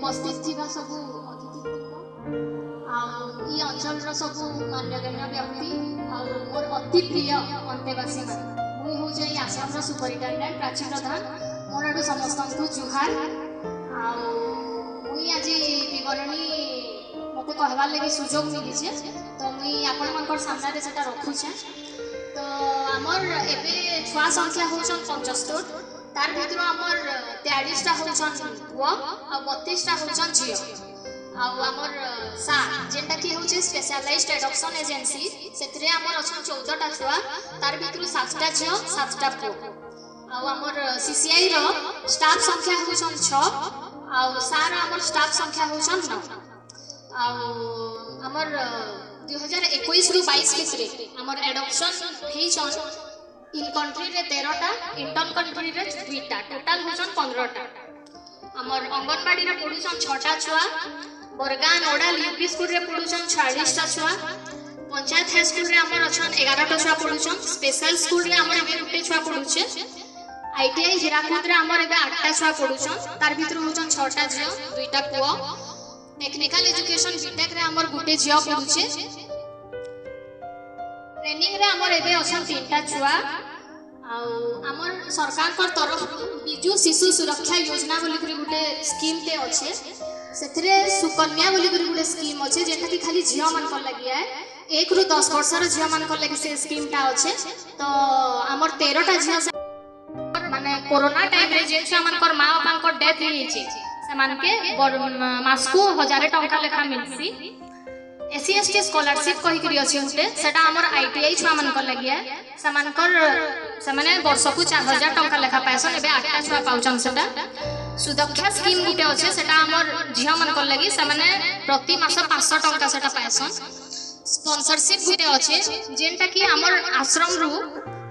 उपस्थित थी सब अतिथि अंचल सब मान्यगण्य व्यक्ति मोर अति प्रिय अंतेवासी मुई हूँ आसाम सुपरिटेडेंट प्राची प्रधान मोर आड़ू समस्त जुहार मुई आज विवरणी मत कहबार लगे सुजोग मिली तो मुई आपण सामने से रखुचे तो आमर एबे छुआ संख्या होचन 75 तार भीतर आमर 43टा होचन पुआ आ 32टा होचन झियो आमर सा जेंटा कि होचे स्पेशलाइज्ड एडॉप्शन एजेंसी सेतरे आमर अछन 14टा छुआ तार भीतर 7टा झियो 7टा पुआ आमर सीसीआई रो स्टाफ संख्या होचन 6 आ सार आमर स्टाफ संख्या होचन 9 आमर 2021 रु 22 भितरे आमर एडॉप्शन हेचन इन कंट्री रे 13टा इंटर्न कंट्री रे 2टा टोटल होचन 15टा आमर अंगनवाड़ी रे पढुचन 6टा छुआ बरगा नोडाल यूपी स्कूल रे पढुचन 46टा छुआ पंचायत हाई स्कूल रे आमर अछन 11टा छुआ पढुचन स्पेशल स्कूल रे आमर एबे गुटे छुआ पढुचे आईटीआई हिराकुद रे आमर एबे 8टा छुआ पढुचन तार भीतर होचन 6टा झियो 2टा पुआ टेक्निकल एजुकेशन बीटेक रे आमर गुटे झियो पढुचे ट्रेनिंग रे आमर एबे अछन 3टा छुआ आमर सरकार कर तरफ बिजू शिशु सुरक्षा योजना बोली करी गुटे स्कीम ते अच्छे सेथरे सुकन्या बोली करी गुटे स्कीम अच्छे जेटा कि खाली झियो मन कर लगी है 1 रु 10 वर्षर झियो मन कर लगी से स्कीम टा अच्छे तो आमर 13टा झियो माने कोरोना टाइम रे जे छुआ मन कर मां बापा को डेथ हे छी से मान के मास को 1000 टंका लेखा मिलसी एससी एसटी स्कॉलरशिप कहि करी अछि उते सेटा हमर आईटीआई छुआ मन कर लगी है से माने वर्ष को 4000 टंका लेखा पैसा एबे 8टा छुआ पाउचन सेटा सुरक्षा स्कीम गुटे अछि सेटा हमर झिया मन कर लगी से माने प्रति मास 500 टंका सेटा पैसन स्पॉन्सरशिप गुटे अछि जेनटा कि हमर आश्रम रु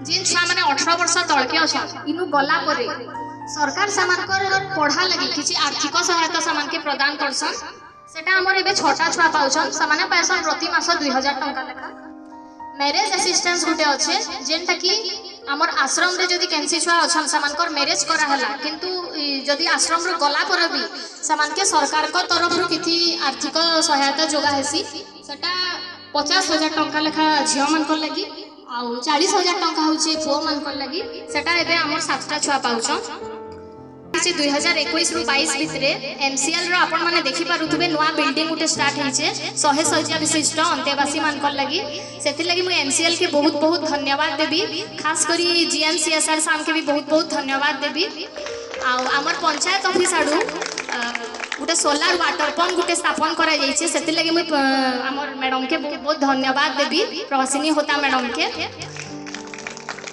जिन छुआ माने 18 वर्ष तळके अछि इनु गला परे सरकार सामान पढ़ा लगी किसी आर्थिक सहायता सामान के प्रदान करसन सेटा हमर एबे 6टा छुआ पाउछन सामान्य पैसा प्रति मास 2000 टंका लेखा मैरेज असिस्टेंस गुटे अच्छे जेनटा कि आमर आश्रम रे जदि कैंसी छुआ अच्छा सामानकर मैरेज करा हला किंतु जदि आश्रम रे गला पर भी सामान के सरकार को तरफ रु किछि आर्थिक सहायता जोगा हेसी सेटा 50,000 टंका लेखा झियो मानकर लगी आ 40,000 टंका होचे पुओ मानकर लगी सेटा एबे हमर 7टा छुआ पाउछन 2021 रु 22 भितरे एमसीएल रो आपण माने देखि पारुथबे नवा बिल्डिंग उटे स्टार्ट हेचे 100 शय्या विशिष्ट अंतेवासी मानकर लगी सेति लगी मु एमसीएल के बहुत बहुत धन्यवाद देबी खास करी जीएमसीएसआर साम के भी बहुत बहुत धन्यवाद देबी आ हमर पंचायत ऑफिस आडू उटे सोलार वाटर पंप गुटे स्थापन करा जाइछे सेति लगी मु हमर मैडम के बहुत बहुत धन्यवाद देबी प्रवासिनी होता मैडम के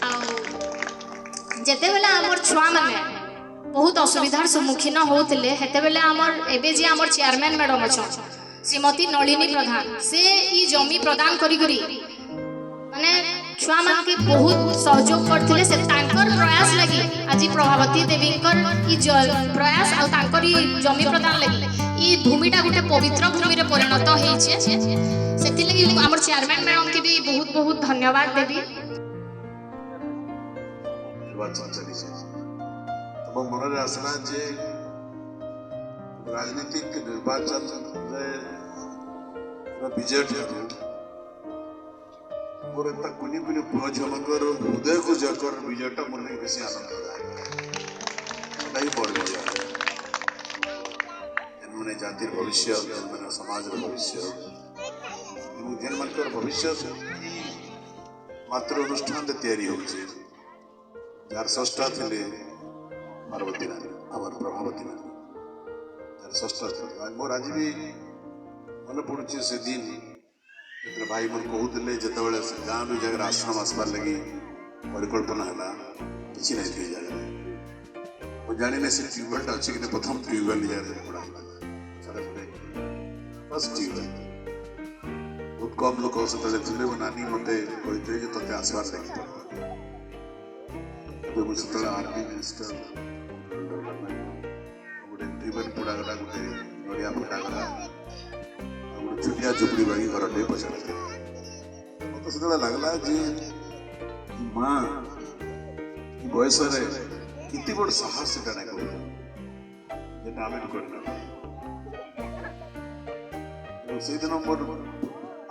आ जेते बेला हमर छुआ माने बहुत असुविधार सम्मुखीन होते हेते बेले आमर एबे जे आमर चेयरमैन मैडम अच्छा श्रीमती नलिनी प्रधान से ई जमी प्रदान करी माने छुआ मान के बहुत सहयोग करथिले से तांकर प्रयास लगी आज प्रभावती देवीकर ई प्रयास आ तांकर ई जमी प्रदान लगी ई भूमिटा गुटे पवित्र भूमि रे परिणत हेइछे सेति लगी आमर चेयरमैन मैडम के भी बहुत बहुत धन्यवाद देबी मन आसला जे राजनीतिक निर्वाचन विजय मोर कुनी कुनी पुओ झमकर हृदय को जकर विजयटा मन बेसी आनंददायक ही बड़ विजय मैंने जातिर भविष्य मैंने समाज भविष्य जेन मनकर भविष्य मात्र अनुष्ठान तैयारी होचे यार षष्ठा थे पार्वती रानी आमर प्रभावती रानी षष्ठ मोर आज भी मन पड़ुचे से दिन जो भाई मन कहते जिते से गाँव जगह आश्रम आसबार लगी परिकल्पना है कि नहीं थी जगह मुझे जानी से ट्यूबवेल अच्छी कि प्रथम ट्यूबवेल जगह पड़ा फर्स्ट ट्यूबवेल बहुत कम लोग से नानी मत कहते ते आसबार लगी मुझे आर्मी मिनिस्टर गोटे ट्यूबवेल पड़ागला गोटे नड़िया फटागला गोटे छुटिया झुपड़ी बागी घरटे पचार मत से लगला जे माँ बयस इतनी बड़ साहस से से दिन मोर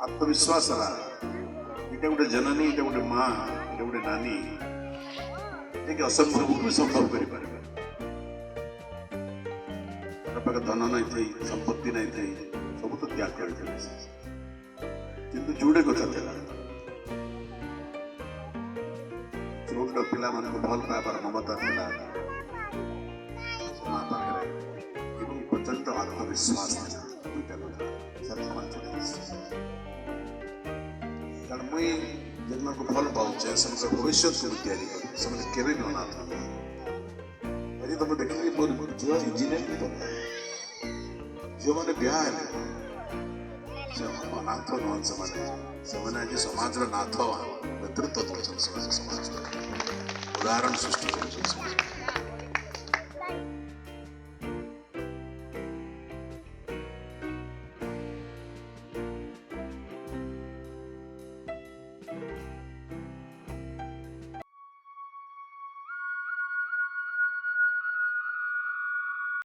आत्मविश्वास है ये गोटे जननी ये गोटे माँ ये गोटे नानी असंभव को संभव कर धन नहीं थी संपत्ति नहीं थी सब तो त्याग कर जोड़े कथा छोट पिला मान को भल पाइबार ममता था माँ पाखे प्रचंड आत्मविश्वास कारण मुई जेन को भल पाऊचे से भविष्य को तैयारी कर केवे भी अनाथ आज तुम देखिए मोर झील इंजीनियर झील मैंने ब्याह अनाथ नुहन से आज समाज नाथ नेतृत्व समाज उदाहरण सृष्टि कर